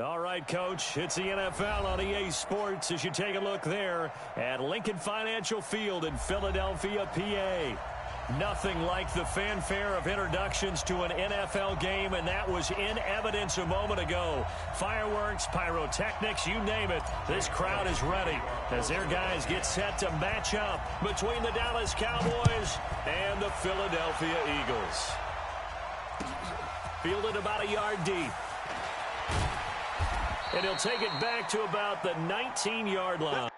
All right, Coach, it's the NFL on EA Sports as you take a look there at Lincoln Financial Field in Philadelphia, PA. Nothing like the fanfare of introductions to an NFL game, and that was in evidence a moment ago. Fireworks, pyrotechnics, you name it. This crowd is ready as their guys get set to match up between the Dallas Cowboys and the Philadelphia Eagles. Fielded about a yard deep. And he'll take it back to about the 19-yard line.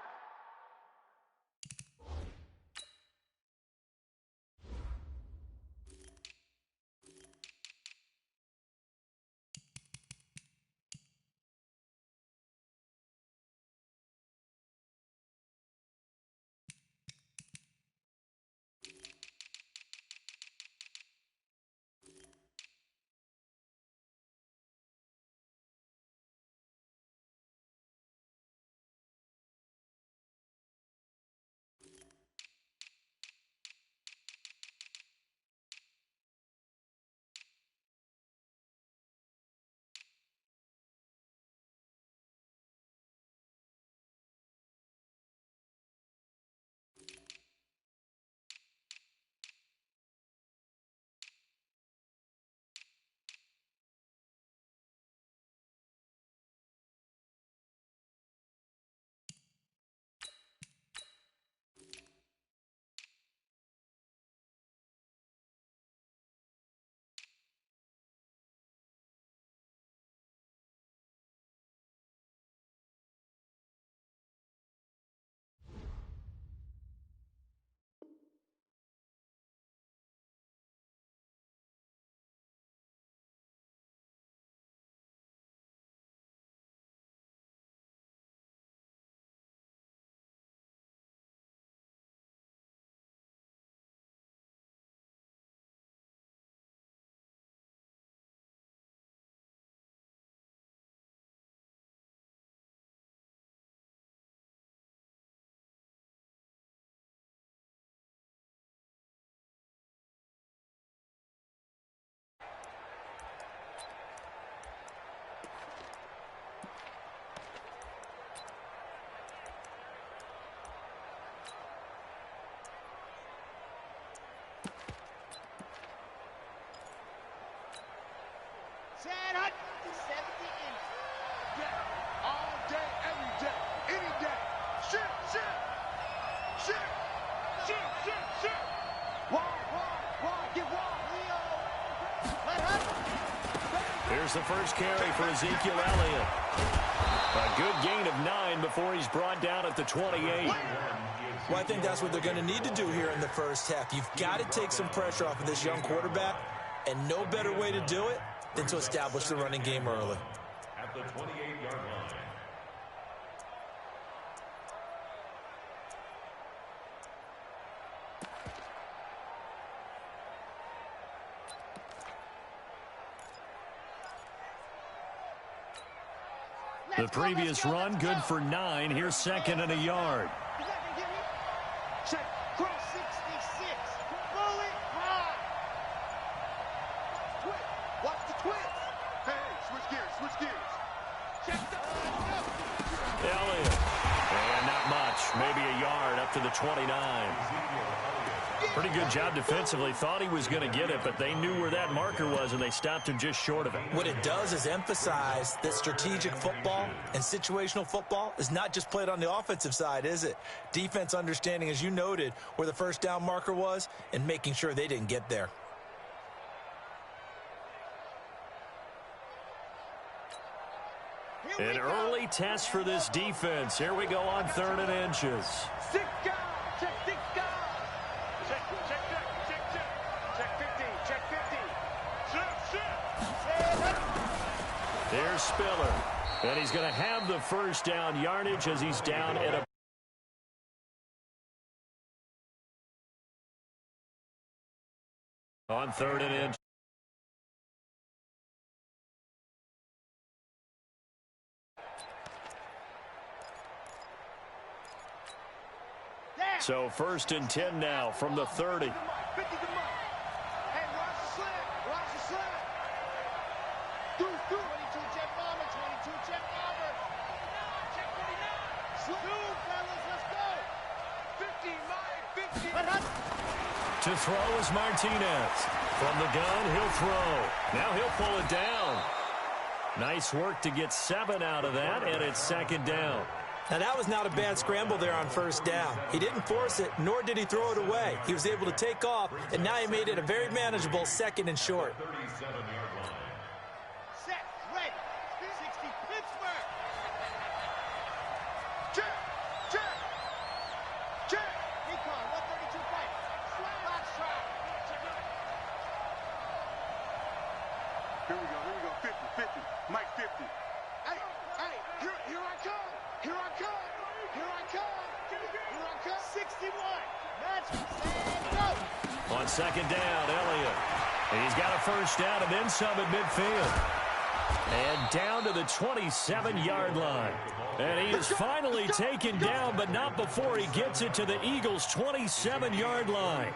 All day, every day, any day. Shit. Why, get wrong, Leo. Here's the first carry for Ezekiel Elliott. A good gain of 9 before he's brought down at the 28. Well, I think that's what they're going to need to do here in the first half. You've got to take some pressure off of this young quarterback, and no better way to do it than to establish the running game early. At the 28-yard line. The previous run, good for 9. Here's second and a yard. Check, cross 66. Roll it high. Twist. Watch the twist. Hey, switch gears. Check the Elliott. And not much. Maybe a yard up to the 29. Pretty good job defensively. Thought he was going to get it, but they knew where that marker was, and they stopped him just short of it. What it does is emphasize that strategic football and situational football is not just played on the offensive side, is it? Defense understanding, as you noted, where the first down marker was and making sure they didn't get there. An early test for this defense. Here we go on 3rd and inches. 6 guys. Check 6 guys. Check 15. Check 15. There's Spiller. And he's going to have the first down yardage as he's down at a... On 3rd and inch. So 1st and 10 now from the 30. Watch the slant. 22 check bomber, 22 check To throw is Martinez. From the gun, he'll throw. Now he'll pull it down. Nice work to get 7 out of that, and it's second down. Now, that was not a bad scramble there on first down. He didn't force it, nor did he throw it away. He was able to take off, and now he made it a very manageable 2nd and short. 37-yard line. Set, ready, 60 Pittsburgh. Check, check, check. Recon, 132 fight. Box try. Here we go, 50, 50. Mike 50. Hey, here I come. Here I come. Here I come. Here I come. 61. Match. And go. On second down, Elliott. He's got a first down and then some at midfield. And down to the 27-yard line. And he is finally taken down, but not before he gets it to the Eagles' 27-yard line.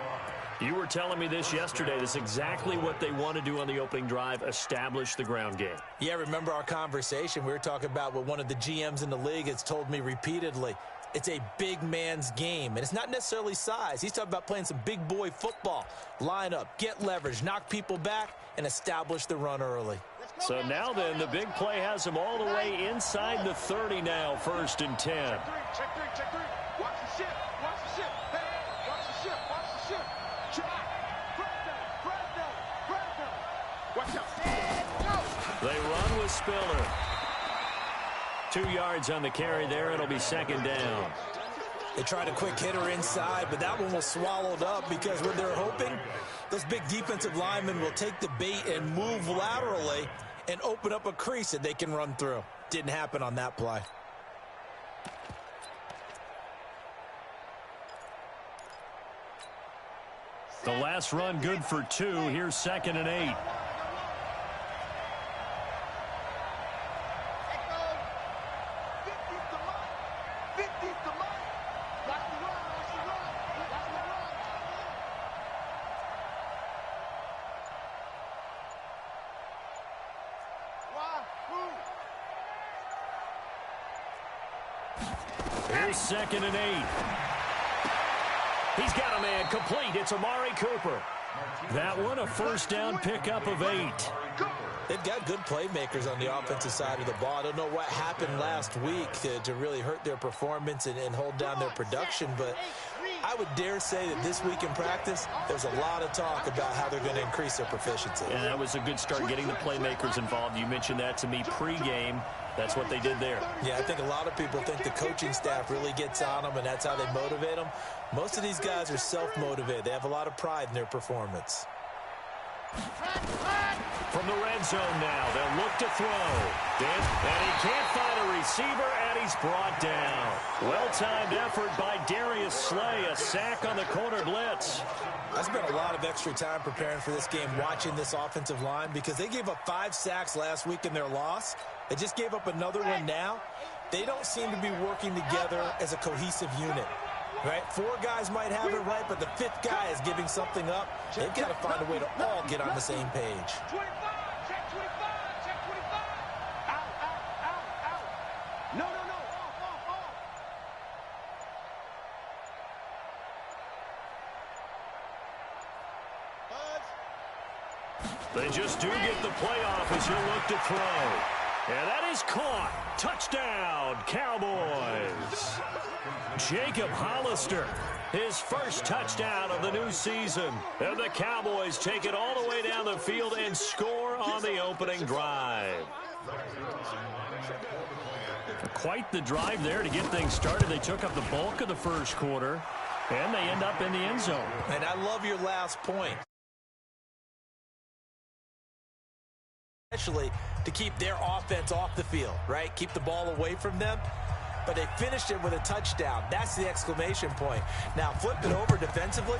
You were telling me this yesterday. This is exactly what they want to do on the opening drive, establish the ground game. Yeah, remember our conversation? We were talking about what one of the GMs in the league has told me repeatedly. It's a big man's game, and it's not necessarily size. He's talking about playing some big boy football. Line up, get leverage, knock people back, and establish the run early. So now then, the big play has him all the way inside the 30 now, 1st and 10. Check three. Watch the ship. Hey, watch the ship. Check. Brandon. Watch out. They run with Spiller. 2 yards on the carry there. It'll be second down. They tried a quick hitter inside, but that one was swallowed up because what they're hoping, those big defensive linemen will take the bait and move laterally and open up a crease that they can run through. Didn't happen on that play. The last run good for 2. Here's 2nd and 8. Here's 2nd and 8. He's got a man complete. It's Amari Cooper. That one a first down pickup of 8. They've got good playmakers on the offensive side of the ball. I don't know what happened last week to really hurt their performance and hold down their production, but I would dare say that this week in practice, there's a lot of talk about how they're going to increase their proficiency. And that was a good start, getting the playmakers involved. You mentioned that to me pregame. That's what they did there. Yeah, I think a lot of people think the coaching staff really gets on them, and that's how they motivate them. Most of these guys are self-motivated. They have a lot of pride in their performance. From the red zone now, they'll look to throw. And he can't find a receiver, and he's brought down. Well-timed effort by Darius Slay, a sack on the corner blitz. I spent a lot of extra time preparing for this game, watching this offensive line, because they gave up 5 sacks last week in their loss. They just gave up another one now. They don't seem to be working together as a cohesive unit. Right? 4 guys might have it right, but the 5th guy is giving something up. They've got to find a way to all get on the same page. 25, check 25, check 25. Out. No. Off. They just do get the playoff as he'll look to throw. And that is caught. Touchdown, Cowboys. Jacob Hollister, his first touchdown of the new season. And the Cowboys take it all the way down the field and score on the opening drive. Quite the drive there to get things started. They took up the bulk of the first quarter, and they end up in the end zone. And I love your last point. Especially to keep their offense off the field, right? Keep the ball away from them. But they finished it with a touchdown. That's the exclamation point. Now, flip it over defensively.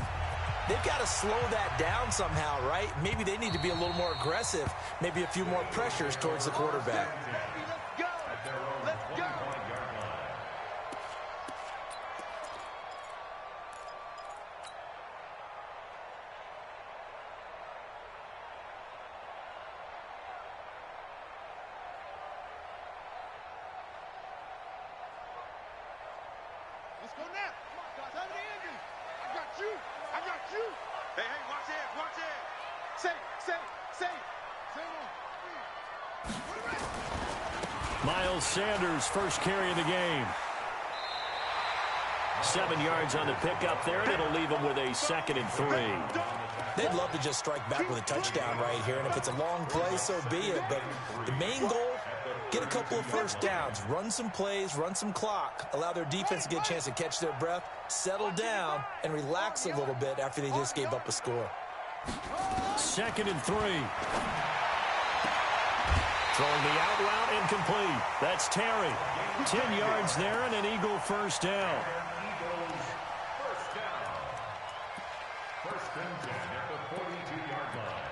They've got to slow that down somehow, right? Maybe they need to be a little more aggressive. Maybe a few more pressures towards the quarterback. Let's go. Hey, watch it, watch it. Say. Miles Sanders, first carry of the game. 7 yards on the pickup there, and it'll leave him with a 2nd and 3. They'd love to just strike back with a touchdown right here, and if it's a long play, so be it. But the main goal, get a couple of first downs, run some plays, run some clock, allow their defense to get a chance to catch their breath, settle down, and relax a little bit after they just gave up a score. 2nd and 3. Throwing the out route incomplete. That's Terry. 10 yards there and an Eagle first down. First and 10 at the 42-yard line.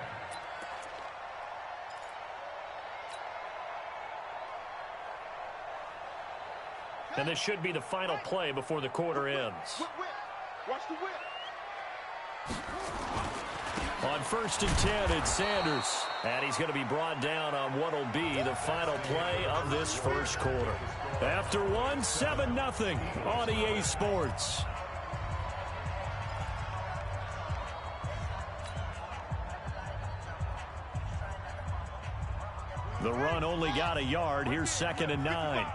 And this should be the final play before the quarter ends. Watch the whip. On 1st and 10, it's Sanders. And he's going to be brought down on what will be the final play of this first quarter. After 7-0 on EA Sports. The run only got a yard. Here's 2nd and 9.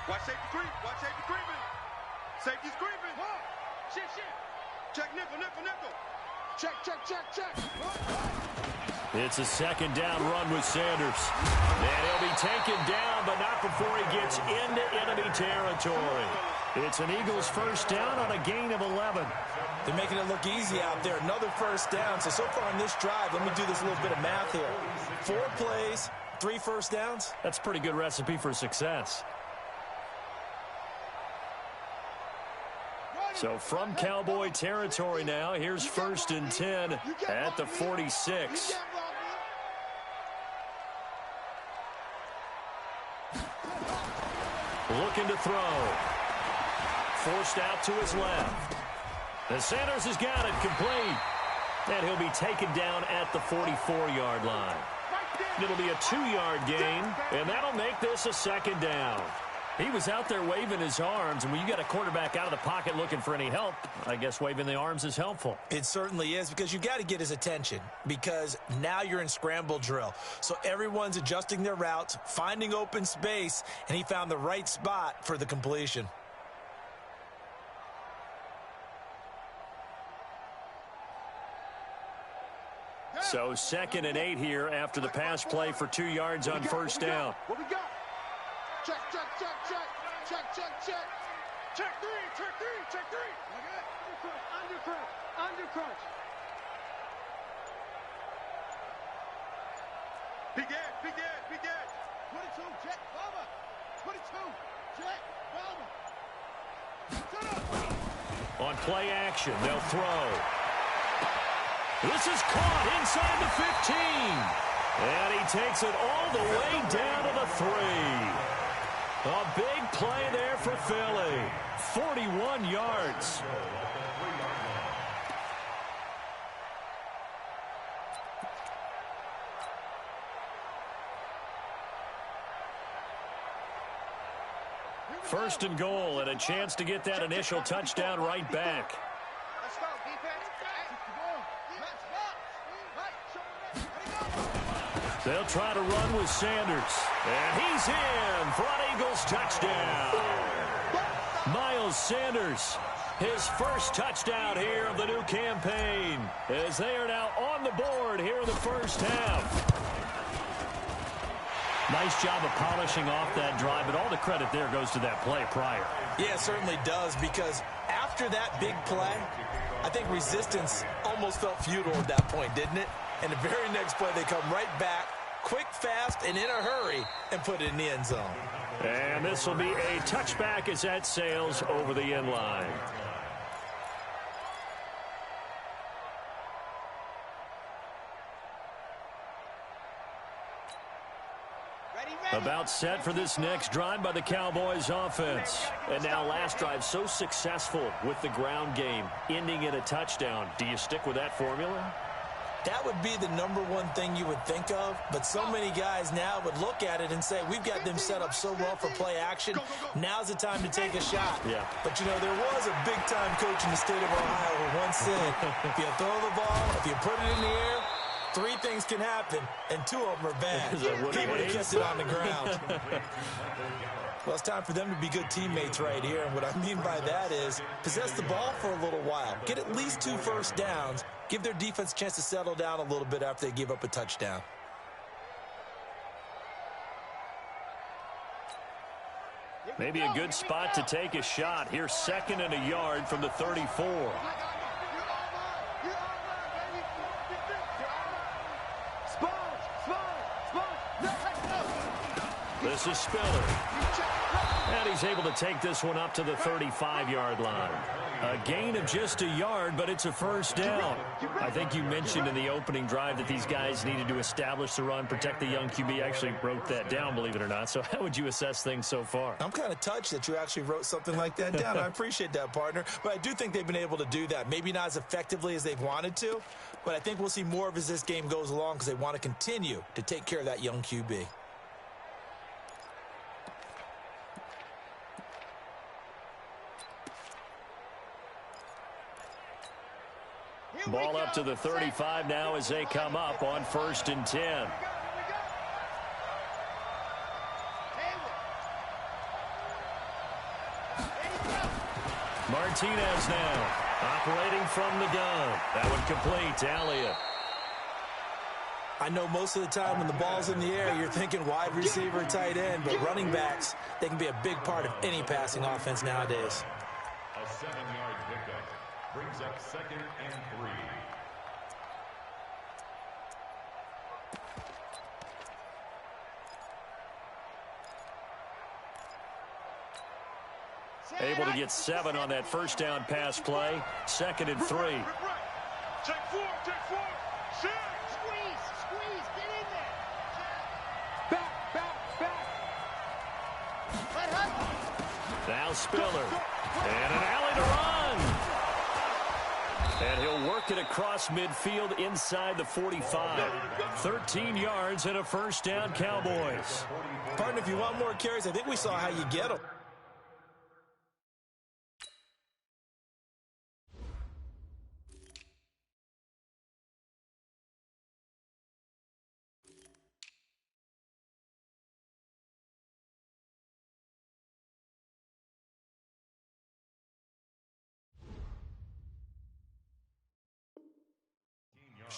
Watch safety creep. Watch safety creeping. Safety's creeping. Shit. Check nickel. Check. It's a 2nd down run with Sanders. And he'll be taken down, but not before he gets into enemy territory. It's an Eagles first down on a gain of 11. They're making it look easy out there. Another first down. So far in this drive, let me do this little bit of math here. 4 plays, 3 first downs. That's a pretty good recipe for success. So from Cowboy territory now, here's 1st and 10 at the 46. Looking to throw. Forced out to his left. And Sanders has got it complete. And he'll be taken down at the 44-yard line. It'll be a 2-yard gain, and that'll make this a 2nd down. He was out there waving his arms, and when you got a quarterback out of the pocket looking for any help, I guess waving the arms is helpful. It certainly is, because you got to get his attention, because now you're in scramble drill. So everyone's adjusting their routes, finding open space, and he found the right spot for the completion. So 2nd and 8 here after the pass play for 2 yards on 1st down. What we got? Check. Check three. Under crunch. Big Ed. 22, Jet, Bomber. 22, Jet, Bomber. Shut up. On play action, they'll throw. This is caught inside the 15. And he takes it all the way down to the 3. A big play there for Philly. 41 yards. First and goal, and a chance to get that initial touchdown right back. Let's go, defense. They'll try to run with Sanders. And he's in for an Eagles touchdown. Miles Sanders, his first touchdown here of the new campaign, as they are now on the board here in the first half. Nice job of polishing off that drive, but all the credit there goes to that play prior. Yeah, it certainly does, because after that big play, I think resistance almost felt futile at that point, didn't it? And the very next play, they come right back, quick, fast, and in a hurry, and put it in the end zone. And this will be a touchback as that sails over the end line. About set for this next drive by the Cowboys offense. And now last drive so successful with the ground game, ending in a touchdown. Do you stick with that formula? That would be the #1 thing you would think of, but so many guys now would look at it and say, we've got them set up so well for play action. Now's the time to take a shot. Yeah. But, you know, there was a big-time coach in the state of Ohio who once said, if you throw the ball, if you put it in the air, 3 things can happen, and 2 of them are bad. He would have kept it on the ground. Well, it's time for them to be good teammates right here, and what I mean by that is possess the ball for a little while, get at least 2 first downs, give their defense a chance to settle down a little bit after they give up a touchdown. Maybe a good spot to take a shot. Here's 2nd and a yard from the 34. This is Spiller. And he's able to take this one up to the 35-yard line. A gain of just a yard, but it's a first down. I think you mentioned in the opening drive that these guys needed to establish the run, protect the young QB. I actually wrote that down, believe it or not. So how would you assess things so far? I'm kind of touched that you actually wrote something like that down. I appreciate that, partner. But I do think they've been able to do that. Maybe not as effectively as they've wanted to, but I think we'll see more of as this game goes along because they want to continue to take care of that young QB. Ball up to the 35 now as they come up on 1st and 10. Martinez now operating from the gun. That one complete to Elliott. I know most of the time when the ball's in the air, you're thinking wide receiver, tight end, but running backs, they can be a big part of any passing offense nowadays. A 7-yard pickup brings up 2nd and 3. Able to get 7 on that first down pass play. 2nd and 3. Take 4, take 4. Squeeze, get in there. Back. Now Spiller. And an alley to run. And he'll work it across midfield inside the 45. 13 yards and a first down, Cowboys. Partner, if you want more carries, I think we saw how you get them.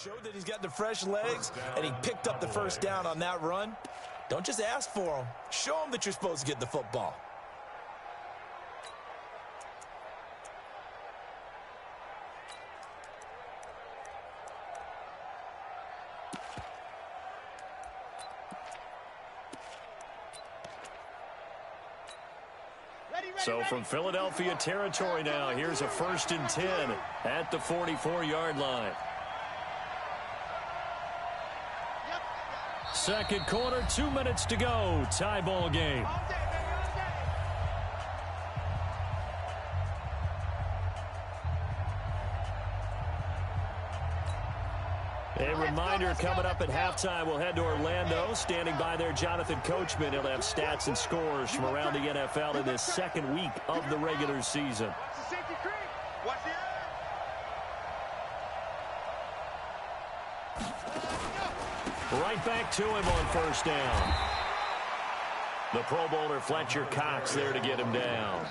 Showed that he's got the fresh legs, and he picked up the first down on that run. Don't just ask for him. Show him that you're supposed to get the football. So from Philadelphia territory now, here's a 1st and 10 at the 44-yard line. 2nd quarter, 2 minutes to go. Tie ball game. A reminder coming up at halftime, we'll head to Orlando. Standing by there, Jonathan Coachman. He'll have stats and scores from around the NFL in this 2nd week of the regular season. Right back to him on first down. The Pro Bowler Fletcher Cox there to get him down.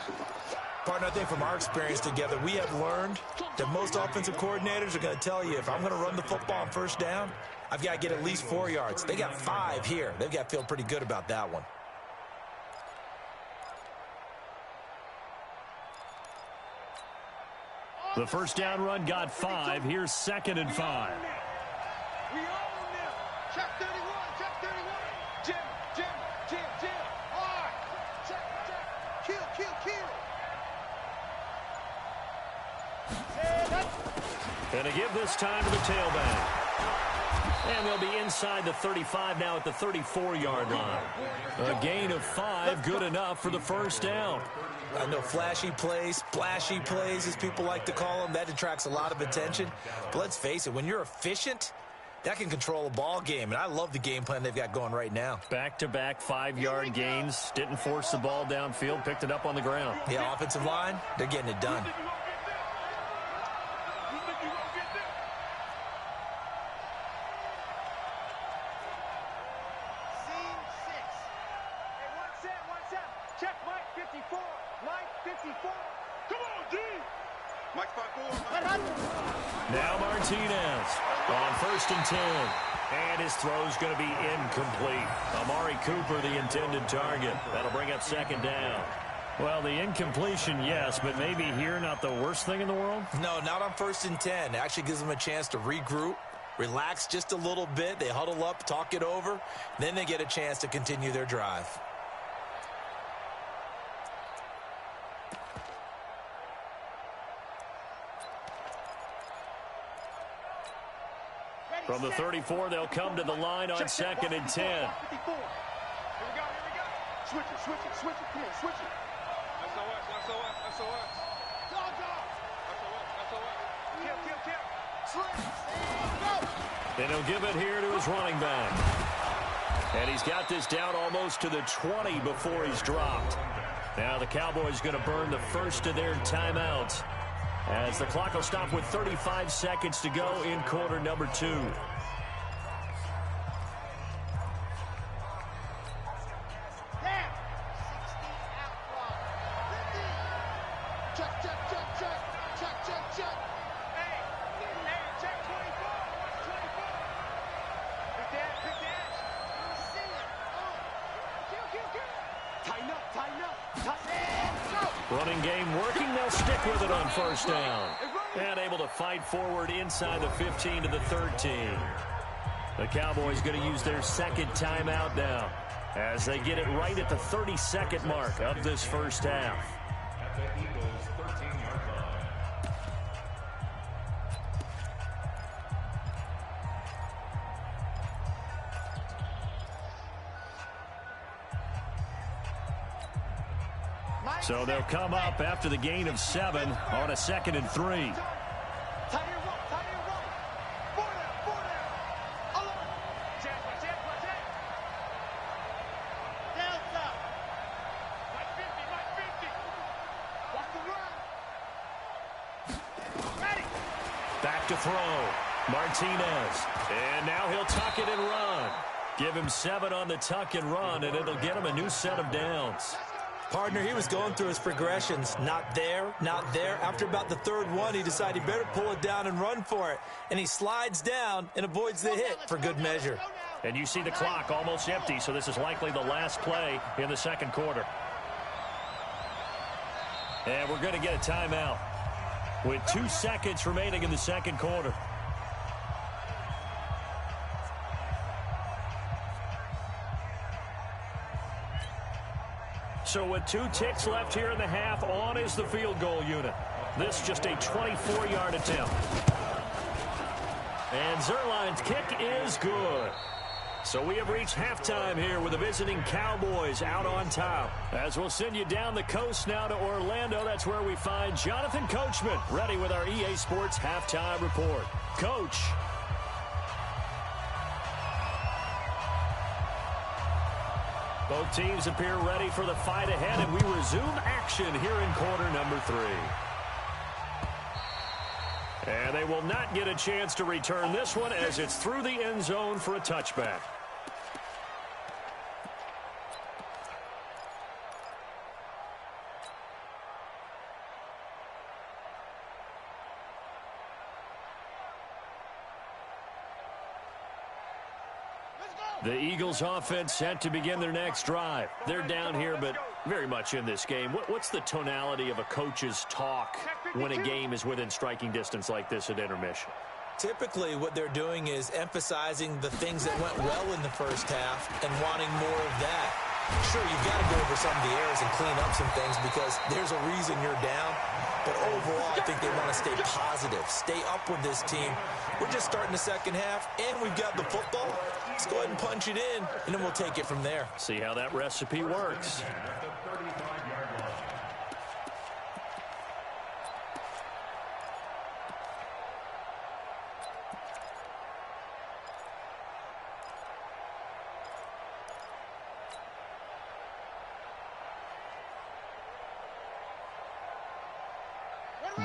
Partner, I think from our experience together, we have learned that most offensive coordinators are going to tell you, if I'm going to run the football on first down, I've got to get at least 4 yards. They got 5 here. They've got to feel pretty good about that one. The first down run got 5. Here's 2nd and 5. We own them. Check 31. Jim. Hard. Check. Kill. And to give this time to the tailback. And they'll be inside the 35 now at the 34-yard line. A gain of 5, good enough for the first down. I know flashy plays, splashy plays, as people like to call them, that attracts a lot of attention. But let's face it, when you're efficient, That can control a ball game, and I love the game plan they've got going right now. Back-to-back 5-yard gains. Didn't force the ball downfield. Picked it up on the ground. Yeah, offensive line, they're getting it done. Check Mike 54. Mike 54. Come on, D. Mike 54. Now Martinez on 1st and 10. And his throw's going to be incomplete. Amari Cooper, the intended target. That'll bring up 2nd down. Well, the incompletion, yes, but maybe here not the worst thing in the world? No, not on 1st and 10. It actually gives them a chance to regroup, relax just a little bit. They huddle up, talk it over. Then they get a chance to continue their drive. From the 34, they'll come to the line on 2nd and 10. Here we go. Switch it. Come on, switch it. SOS. Kill. And he'll give it here to his running back. And he's got this down almost to the 20 before he's dropped. Now the Cowboys going to burn the first of their timeouts, as the clock will stop with 35 seconds to go in quarter number 2. Check. Hey, check 24. Pick that. See it. Kill. Tighten up. Running game working. They'll stick with it on 1st down. And able to fight forward inside the 15 to the 13. The Cowboys going to use their 2nd timeout now, as they get it right at the 32nd mark of this first half. At the Eagles' 13-yard line. So they'll come up after the gain of 7 on a 2nd and 3. Back to throw. Martinez. And now he'll tuck it and run. Give him 7 on the tuck and run, and it'll get him a new set of downs. Partner, he was going through his progressions. Not there. After about the 3rd one, he decided he better pull it down and run for it. And he slides down and avoids the hit for good measure. And you see the clock almost empty, so this is likely the last play in the 2nd quarter. And we're going to get a timeout with 2 seconds remaining in the 2nd quarter. So with 2 ticks left here in the half, on is the field goal unit. This just a 24-yard attempt. And Zerline's kick is good. So we have reached halftime here with the visiting Cowboys out on top. As we'll send you down the coast now to Orlando, that's where we find Jonathan Coachman ready with our EA Sports halftime report. Coach. Both teams appear ready for the fight ahead, and we resume action here in quarter number 3. And they will not get a chance to return this one, as it's through the end zone for a touchback. The Eagles offense set to begin their next drive. They're down here, but very much in this game. What's the tonality of a coach's talk when a game is within striking distance like this at intermission? Typically, what they're doing is emphasizing the things that went well in the first half and wanting more of that. Sure, you've got to go over some of the errors and clean up some things because there's a reason you're down. But overall, I think they want to stay positive, stay up with this team. We're just starting the second half, and we've got the football. Let's go ahead and punch it in, and then we'll take it from there. See how that recipe works.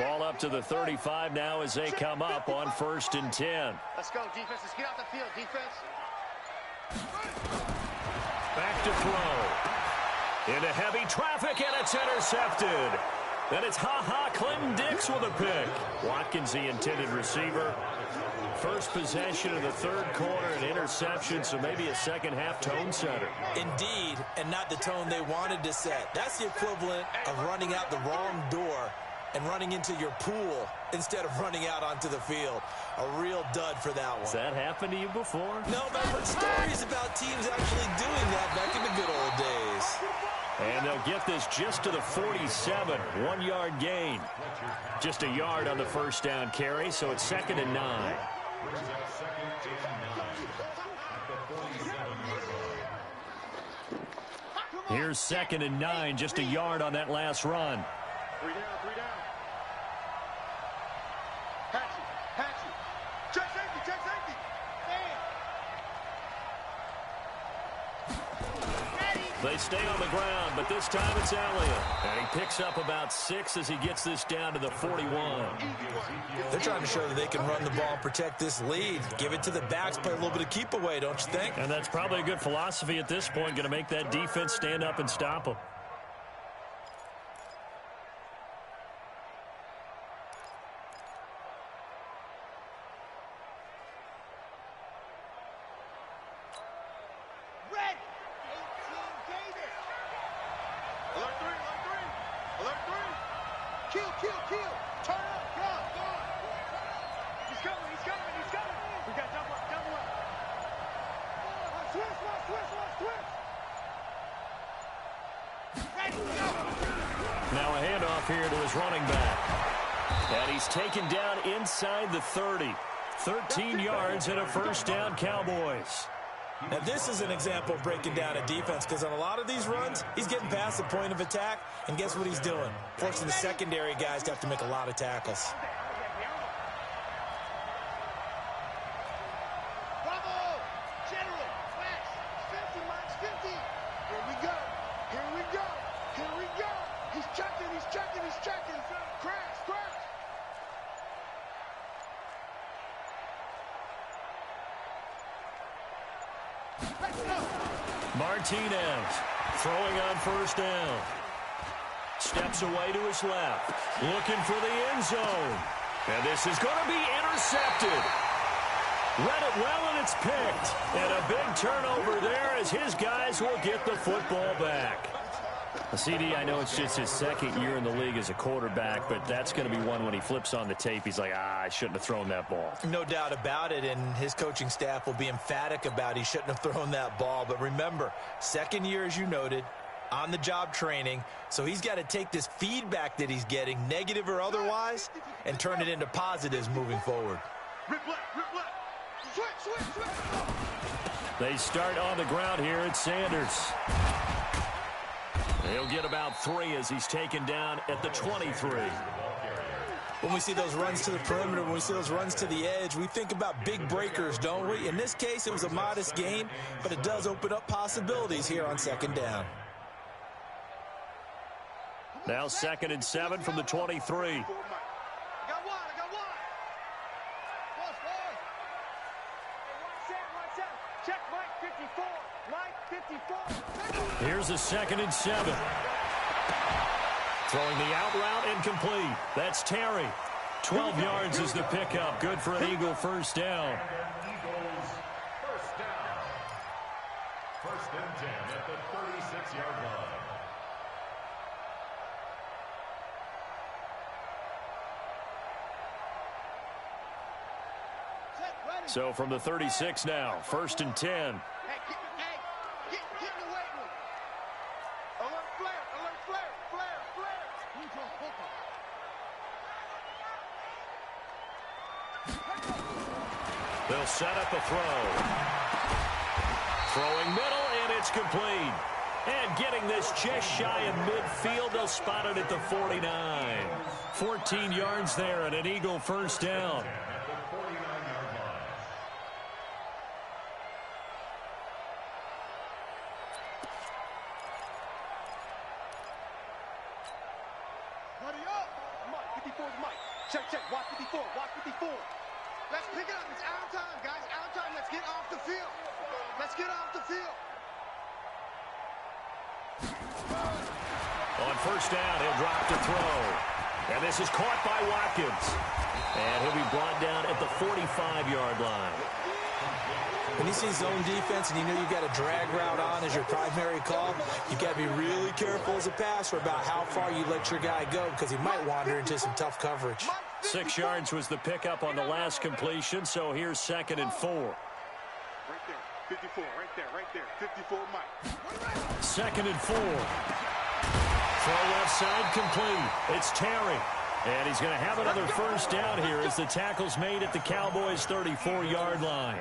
Ball up to the 35 now as they come up on 1st and 10. Let's go, defense. Let's get out the field, defense. Back to throw. Into heavy traffic, and it's intercepted. Then it's Clinton Dix with a pick. Watkins, the intended receiver. First possession of the 3rd quarter, an interception, so maybe a second-half tone setter. Indeed, and not the tone they wanted to set. That's the equivalent of running out the wrong door and running into your pool instead of running out onto the field. A real dud for that one. Has that happened to you before? No, but I've heard stories about teams actually doing that back in the good old days. And they'll get this just to the 47, 1-yard gain. Just a yard on the first down carry, so it's 2nd and 9. Here's 2nd and 9, just a yard on that last run. 3 down, 3 down. Hatchet. Check safety. They stay on the ground, but this time it's Elliott. And he picks up about 6 as he gets this down to the 41. They're trying to show that they can run the ball and protect this lead. Give it to the backs, play a little bit of keep away, don't you think? And that's probably a good philosophy at this point, going to make that defense stand up and stop them. Kill. Turn up. Go on. He's coming. We got double up. Switch. Ready, go. Now a handoff here to his running back. And he's taken down inside the 30. 13 yards and a first down, Cowboys. Now, this is an example of breaking down a defense, because on a lot of these runs, he's getting past the point of attack, and guess what he's doing? Forcing the secondary guys to have to make a lot of tackles. Bravo! General! Flash! 50, Mike, 50! Here we go! He's checking! Crash! Martinez throwing on first down. Steps away to his left. Looking for the end zone. And this is going to be intercepted. Read it well, and it's picked. And a big turnover there as his guys will get the football back. CD, I know it's just his 2nd year in the league as a quarterback, but that's going to be one when he flips on the tape. He's like, I shouldn't have thrown that ball. No doubt about it, and his coaching staff will be emphatic about he shouldn't have thrown that ball. But remember, 2nd year, as you noted, on-the-job training, so he's got to take this feedback that he's getting, negative or otherwise, and turn it into positives moving forward. Rip left. Switch. They start on the ground here at Sanders. He'll get about 3 as he's taken down at the 23. When we see those runs to the perimeter, when we see those runs to the edge, we think about big breakers, don't we? In this case, it was a modest gain, but it does open up possibilities here on 2nd down. Now 2nd and 7 from the 23. I got one. Watch out. Check Mike 54. Here's a 2nd and 7. Throwing the out route incomplete. That's Terry. 12 yards is the pickup. Good for an Eagle first down. Eagles first down. 1st and 10 at the 36-yard line. So from the 36 now, 1st and 10. Get in the weight room. Alert flare. They'll set up a throw. Throwing middle, and it's complete. And getting this just shy of midfield, they'll spot it at the 49. 14 yards there and an Eagle first down. Ready up. Mike, 54's Mike. Check, check. Watch 54. Watch 54. Let's pick it up. It's our time, guys. Our time. Let's get off the field. Let's get off the field. On first down, he'll drop to throw. And this is caught by Watkins. And he'll be brought down at the 45-yard line. When you see zone defense and you know you've got a drag route on as your primary call, you've got to be really careful as a passer about how far you let your guy go because he might wander into some tough coverage. 6 yards was the pickup on the last completion, so here's 2nd and 4. Right there. 54. Right there. 54, Mike. 2nd and 4. Throw left side complete. It's Terry. And he's going to have another first down here as the tackle's made at the Cowboys' 34-yard line.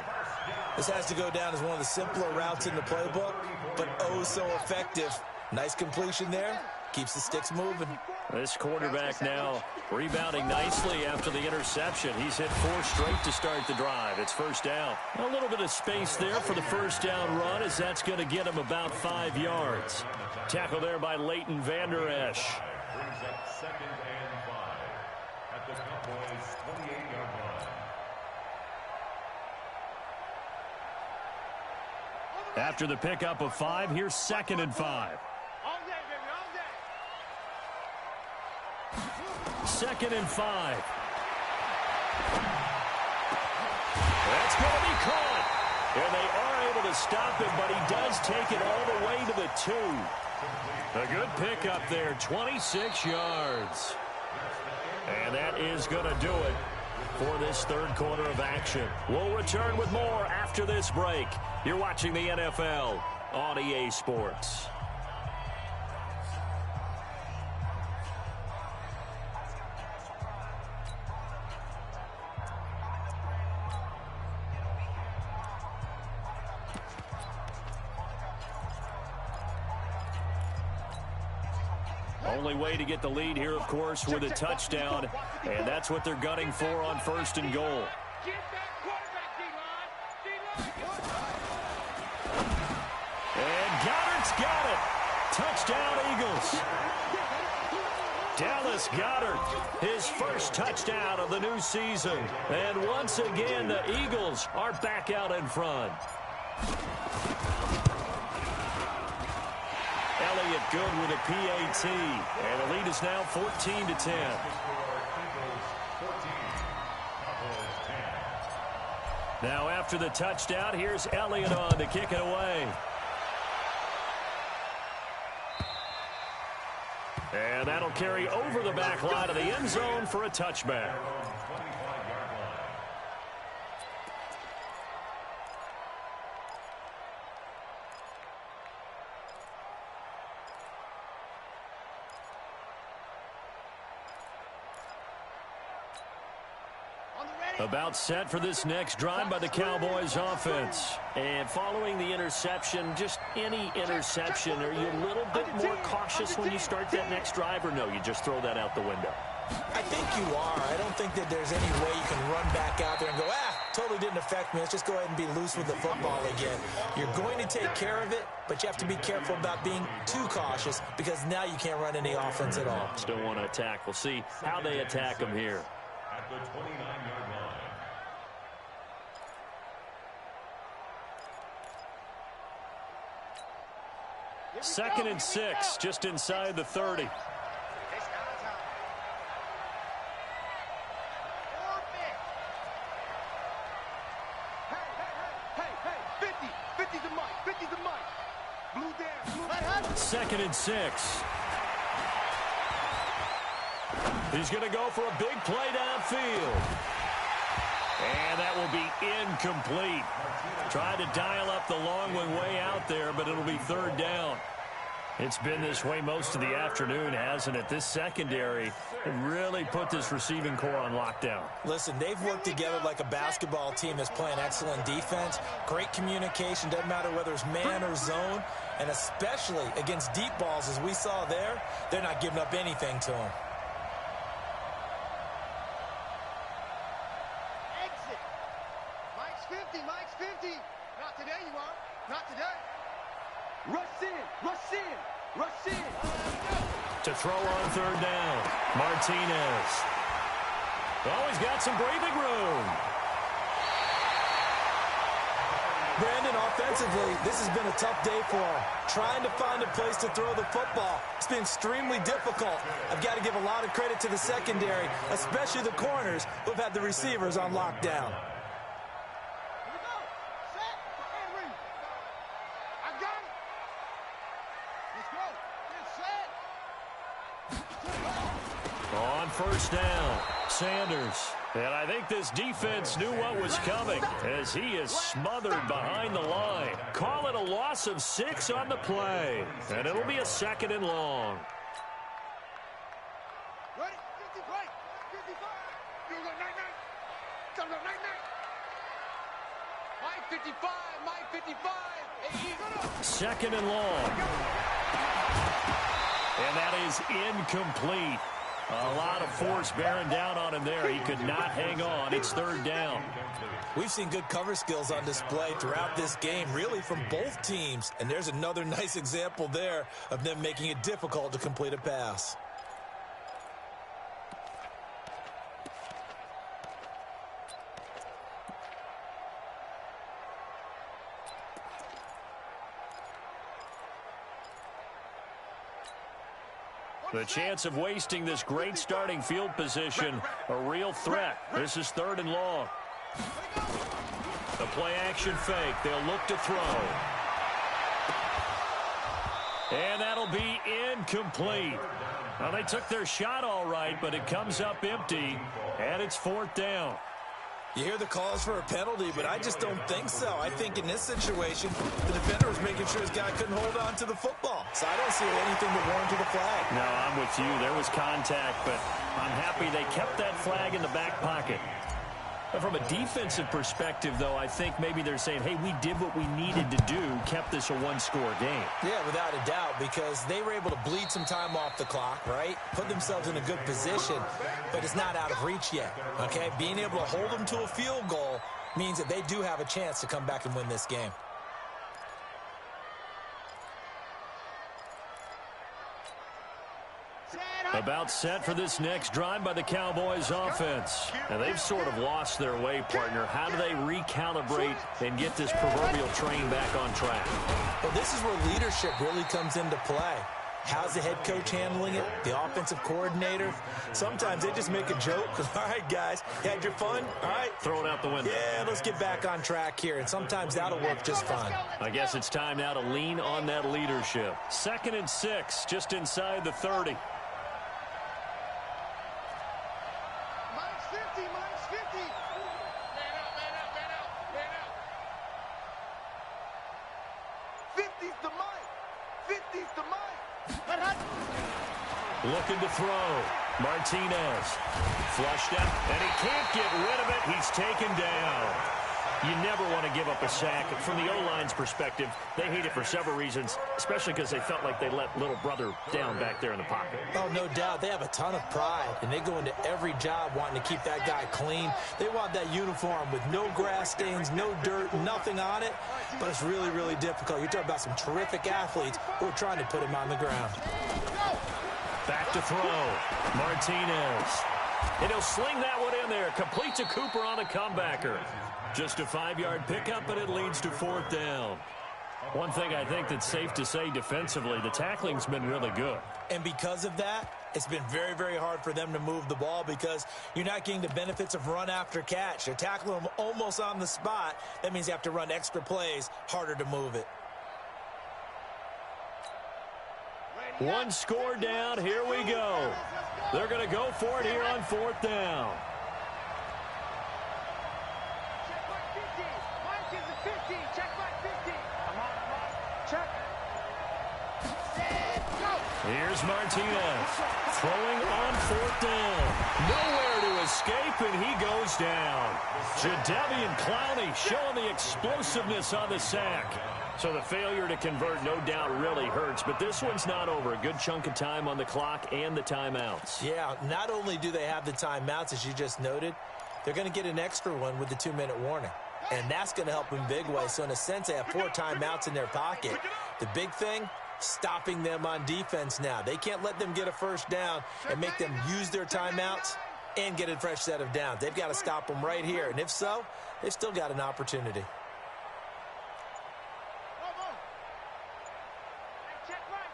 This has to go down as one of the simpler routes in the playbook, but oh so effective. Nice completion there. Keeps the sticks moving. This quarterback now rebounding nicely after the interception. He's hit 4 straight to start the drive. It's first down. A little bit of space there for the first down run as that's going to get him about 5 yards. Tackle there by Leighton Vander Esch. Brings up 2nd and 5 at the Cowboys' 28-yard line. After the pickup of 5, here's 2nd and 5. All day, baby. All day. 2nd and 5. That's going to be caught. And they are able to stop him, but he does take it all the way to the 2. A good pickup there, 26 yards. And that is going to do it for this third quarter of action. We'll return with more after this break. You're watching the NFL on EA Sports. Only way to get the lead here, of course, with a touchdown, and that's what they're gunning for on 1st and goal. Get that quarterback, D-line. And Goddard's got it. Touchdown, Eagles. Dallas Goedert, his first touchdown of the new season. And once again, the Eagles are back out in front. Elliott good with a PAT. And the lead is now 14-10. Now after the touchdown, here's Elliott on to kick it away. And that'll carry over the back line of the end zone for a touchback. About set for this next drive by the Cowboys offense. And following the interception, just any interception, are you a little bit more cautious when you start that next drive, or no, you just throw that out the window? I think you are. I don't think that there's any way you can run back out there and go, totally didn't affect me. Let's just go ahead and be loose with the football again. You're going to take care of it, but you have to be careful about being too cautious because now you can't run any offense at all. Still want to attack. We'll see how they attack them here. At the 29-yard line. 2nd and 6, just inside the 30. It's our time. Hey, 50. 50's the mic. 50's the mic. Blue down. 2nd and 6. He's going to go for a big play downfield. And that will be incomplete. Tried to dial up the long one way out there, but it'll be 3rd down. It's been this way most of the afternoon, hasn't it? This secondary really put this receiving core on lockdown. Listen, they've worked together like a basketball team that's playing excellent defense. Great communication, doesn't matter whether it's man or zone. And especially against deep balls, as we saw there, they're not giving up anything to them. Exit. Mike's 50. Not today, you are. Not today. Rush in. To throw on 3rd down, Martinez. Oh, he's got some breathing room. Brandon, offensively, this has been a tough day for him. Trying to find a place to throw the football. It's been extremely difficult. I've got to give a lot of credit to the secondary, especially the corners who've had the receivers on lockdown. On first down, Sanders. And I think this defense knew what was coming as he is smothered behind the line. Call it a loss of 6 on the play. And it'll be a 2nd and long. Ready? 50, right. 55. You go, 99. Come on, 99. My 55, my 55. 2nd and long. And that is incomplete. A lot of force bearing down on him there. He could not hang on. It's 3rd down. We've seen good cover skills on display throughout this game, really from both teams. And there's another nice example there of them making it difficult to complete a pass. The chance of wasting this great starting field position, a real threat. This is 3rd and long. The play action fake. They'll look to throw. And that'll be incomplete. Well, they took their shot all right, but it comes up empty, and it's 4th down. You hear the calls for a penalty, but I just don't think so. I think in this situation, the defender was making sure his guy couldn't hold on to the football. So I don't see anything that warranted a flag. No, I'm with you. There was contact, but I'm happy they kept that flag in the back pocket. But from a defensive perspective, though, I think maybe they're saying, hey, we did what we needed to do, kept this a 1-score game. Yeah, without a doubt, because they were able to bleed some time off the clock, right? Put themselves in a good position, but it's not out of reach yet, okay? Being able to hold them to a field goal means that they do have a chance to come back and win this game. About set for this next drive by the Cowboys offense. And they've sort of lost their way, partner. How do they recalibrate and get this proverbial train back on track? Well, this is where leadership really comes into play. How's the head coach handling it? The offensive coordinator? Sometimes they just make a joke. All right, guys, you had your fun? All right. Throw it out the window. Yeah, let's get back on track here. And sometimes that'll work just fine. I guess it's time now to lean on that leadership. 2nd and 6, just inside the 30. Looking to throw. Martinez. Flushed out, and he can't get rid of it. He's taken down. You never want to give up a sack. From the O-line's perspective, they hate it for several reasons, especially because they felt like they let little brother down back there in the pocket. Oh, no doubt. They have a ton of pride, and they go into every job wanting to keep that guy clean. They want that uniform with no grass stains, no dirt, nothing on it, but it's really, really difficult. You're talking about some terrific athletes who are trying to put him on the ground. Back to throw. Martinez. And he'll sling that one in there. Complete to Cooper on a comebacker. Just a 5-yard pickup, but it leads to 4th down. One thing I think that's safe to say defensively, the tackling's been really good. And because of that, it's been very, very hard for them to move the ball because you're not getting the benefits of run after catch. You're tackling them almost on the spot. That means you have to run extra plays, harder to move it. One score down. Here we go. They're going to go for it here on 4th down. Here's Martinez throwing on 4th down. Nowhere to escape, and he goes down. Jadeveon Clowney showing the explosiveness on the sack. So the failure to convert, no doubt, really hurts. But this one's not over. A good chunk of time on the clock and the timeouts. Yeah, not only do they have the timeouts, as you just noted, they're going to get an extra one with the 2-minute warning. And that's going to help in big way. So in a sense, they have 4 timeouts in their pocket. The big thing, stopping them on defense now. They can't let them get a first down and make them use their timeouts. and get a fresh set of downs. They've got to stop them right here. And if so, they've still got an opportunity. Check right.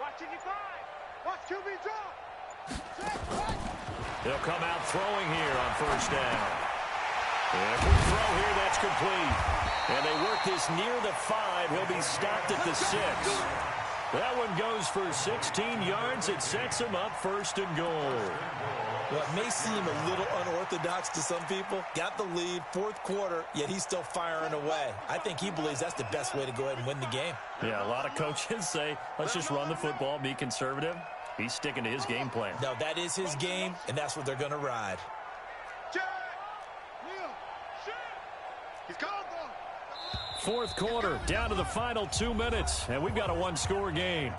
Watch it, watch QB drop. Check right. They'll come out throwing here on first down. And quick throw here, that's complete. And they work this near the 5. He'll be stopped at the 6. That one goes for 16 yards. It sets him up first and goal. What may seem a little unorthodox to some people, got the lead, fourth quarter, yet he's still firing away. I think he believes that's the best way to go ahead and win the game. Yeah, a lot of coaches say, let's just run the football, be conservative. He's sticking to his game plan. No, that is his game, and that's what they're going to ride. Fourth quarter, down to the final 2 minutes, and we've got a one-score game.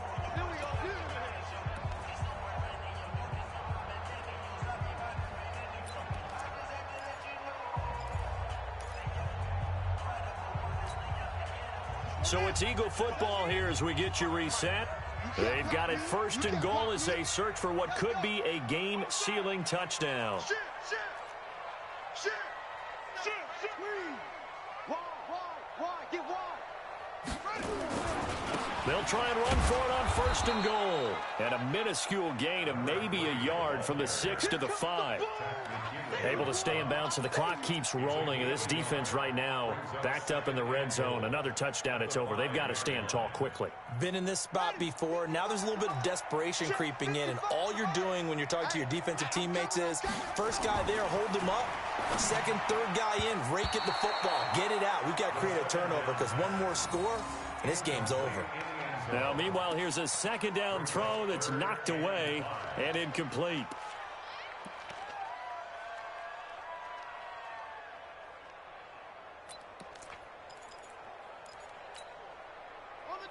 So it's Eagle football here as we get you reset. They've got it first and goal as they search for what could be a game-sealing touchdown. They'll try and run for it on first and goal. And a minuscule gain of maybe a yard from the 6 to the 5. Able to stay in bounds, so the clock keeps rolling. And this defense right now backed up in the red zone. Another touchdown, it's over. They've got to stand tall quickly. Been in this spot before. Now there's a little bit of desperation creeping in. And all you're doing when you're talking to your defensive teammates is, first guy there, hold him up. Second, third guy in, rake at the football. Get it out. We've got to create a turnover because one more score, and this game's over. Now, meanwhile, here's a second down throw that's knocked away and incomplete.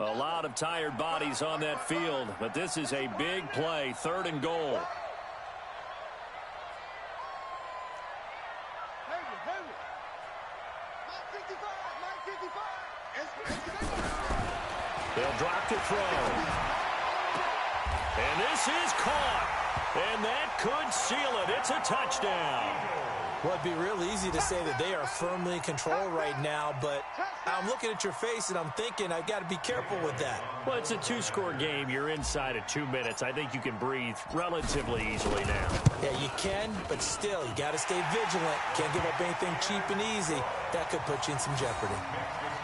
A lot of tired bodies on that field, but this is a big play, third and goal. They'll drop to throw. And this is caught. And that could seal it. It's a touchdown. Well, it'd be real easy to say that they are firmly in control right now, but I'm looking at your face and I'm thinking I've got to be careful with that. Well, it's a two-score game. You're inside of 2 minutes. I think you can breathe relatively easily now. Yeah, you can, but still, you got to stay vigilant. Can't give up anything cheap and easy. That could put you in some jeopardy.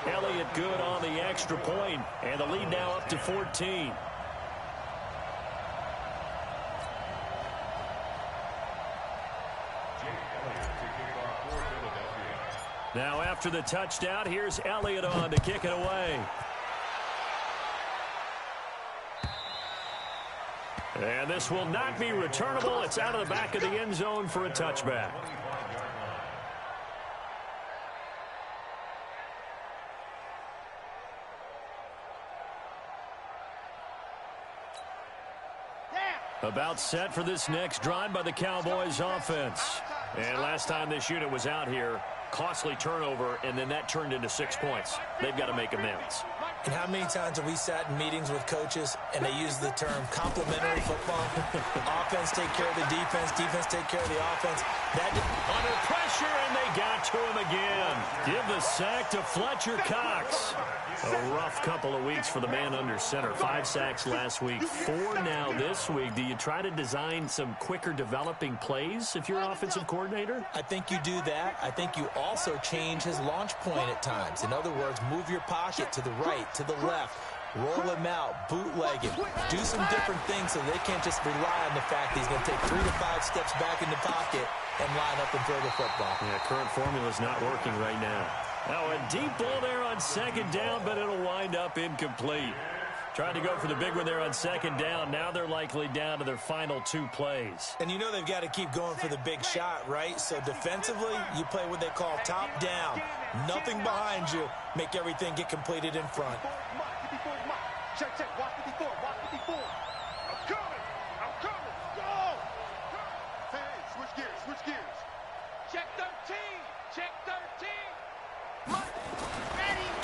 Elliott good on the extra point, and the lead now up to 14. Now after the touchdown, here's Elliott on to kick it away. And this will not be returnable. It's out of the back of the end zone for a touchback. About set for this next drive by the Cowboys offense. And last time this unit was out here, costly turnover, and then that turned into 6 points. They've got to make amends. And how many times have we sat in meetings with coaches and they use the term complementary football? Offense take care of the defense, defense take care of the offense. Under pressure, and they got to him again. Give the sack to Fletcher Cox. A rough couple of weeks for the man under center. 5 sacks last week, 4 now this week. Do you try to design some quicker developing plays if you're an offensive coordinator? I think you do that. I think you also change his launch point at times. In other words, move your pocket to the right, to the left, roll him out, bootleg him, do some different things so they can't just rely on the fact that he's going to take 3 to 5 steps back in the pocket and line up and throw the football. Yeah, current formula's not working right now. Now a deep ball there on second down, but it'll wind up incomplete. Tried to go for the big one there on second down. Now they're likely down to their final 2 plays. And you know they've got to keep going for the big shot, right? So defensively, you play what they call top down. Nothing behind you. Make everything get completed in front. Check, watch 54, watch 54. I'm coming, go! Hey, switch gears. Check 13,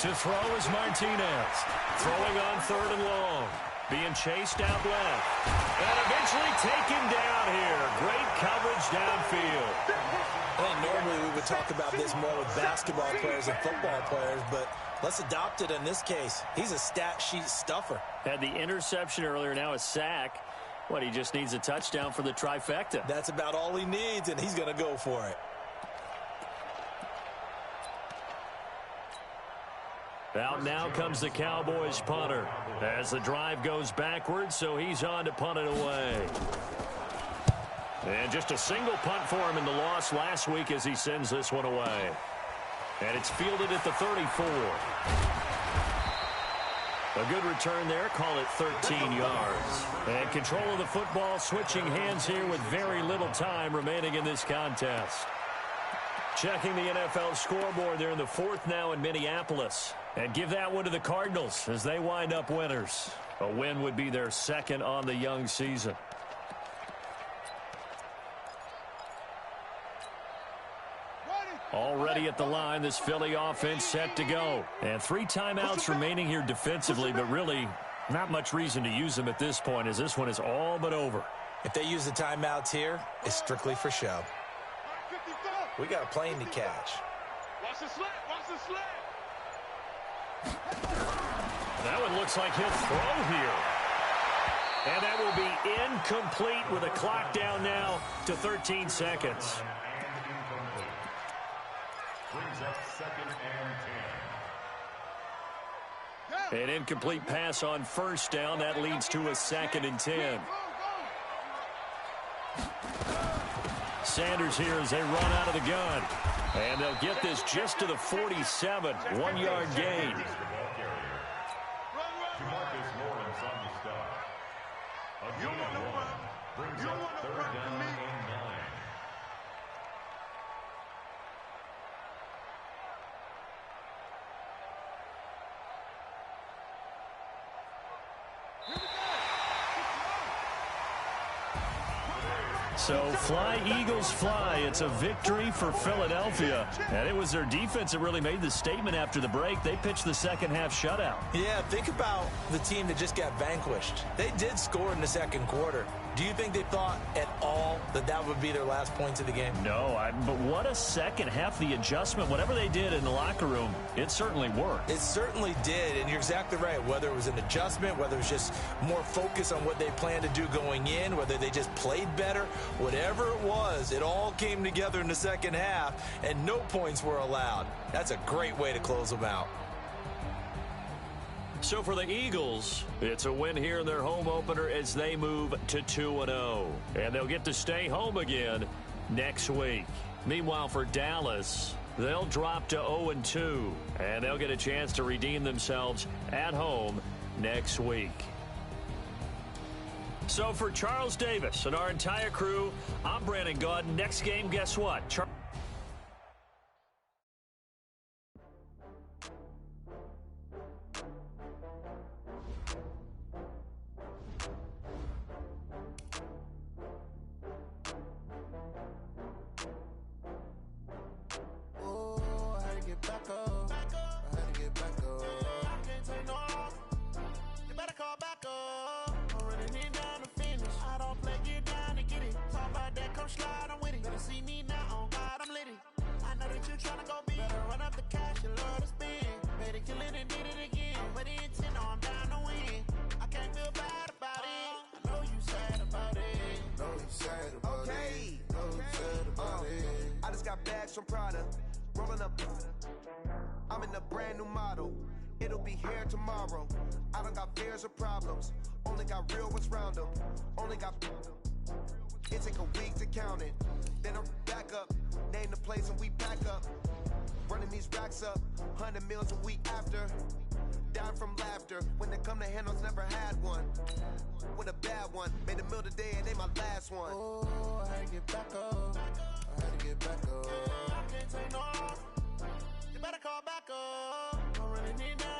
To throw is Martinez. Throwing on third and long. being chased out left. And eventually taken down here. Great coverage downfield. I think normally we would talk about this more with basketball players and football players, but let's adopt it in this case. He's a stat sheet stuffer. Had the interception earlier, now a sack. He just needs a touchdown for the trifecta. That's about all he needs, and he's going to go for it. Out now comes the Cowboys punter as the drive goes backwards, so he's on to punt it away. And just a single punt for him in the loss last week as he sends this one away. And it's fielded at the 34. A good return there, call it 13 yards. And control of the football, switching hands here with very little time remaining in this contest. Checking the NFL scoreboard, they're in the fourth now in Minneapolis. And give that one to the Cardinals as they wind up winners. A win would be their second on the young season. Already at the line, this Philly offense set to go. And 3 timeouts remaining here defensively, but really not much reason to use them at this point as this one is all but over. If they use the timeouts here, it's strictly for show. We got a plane to catch. Watch the slant, watch the slant. That one looks like he'll throw here. And that will be incomplete with a clock down now to 13 seconds. Brings up 2nd and 10. An incomplete pass on first down. That leads to a 2nd and 10. Sanders here as they run out of the gun. And they'll get this just to the 47. 1-yard gain. Brings up 3rd down and 9. So fly, Eagles, fly. It's a victory for Philadelphia. And it was their defense that really made the statement after the break. They pitched the second half shutout. Yeah, think about the team that just got vanquished. They did score in the second quarter. Do you think they thought at all that that would be their last points of the game? No, but what a second half. The adjustment, whatever they did in the locker room, it certainly worked. It certainly did, and you're exactly right. Whether it was an adjustment, whether it was just more focus on what they planned to do going in, whether they just played better, whatever it was, it all came together in the second half, and no points were allowed. That's a great way to close them out. So for the Eagles, it's a win here in their home opener as they move to 2-0. And they'll get to stay home again next week. Meanwhile, for Dallas, they'll drop to 0-2. And they'll get a chance to redeem themselves at home next week. So for Charles Davis and our entire crew, I'm Brandon Gaud. Next game, guess what? From Prada, rolling up. I'm in a brand new model. It'll be here tomorrow. I don't got fears or problems. Only got real ones round them. Only got. It take a week to count it. Then I'm back up. Name the place and we pack up. Running these racks up. 100 meals a week after. Dying from laughter. When it come to handles, never had one. With a bad one. Made a meal today and they my last one. Oh, I had to get back up. I had to get back up. I can't take no. You better call back up. I'm running it down.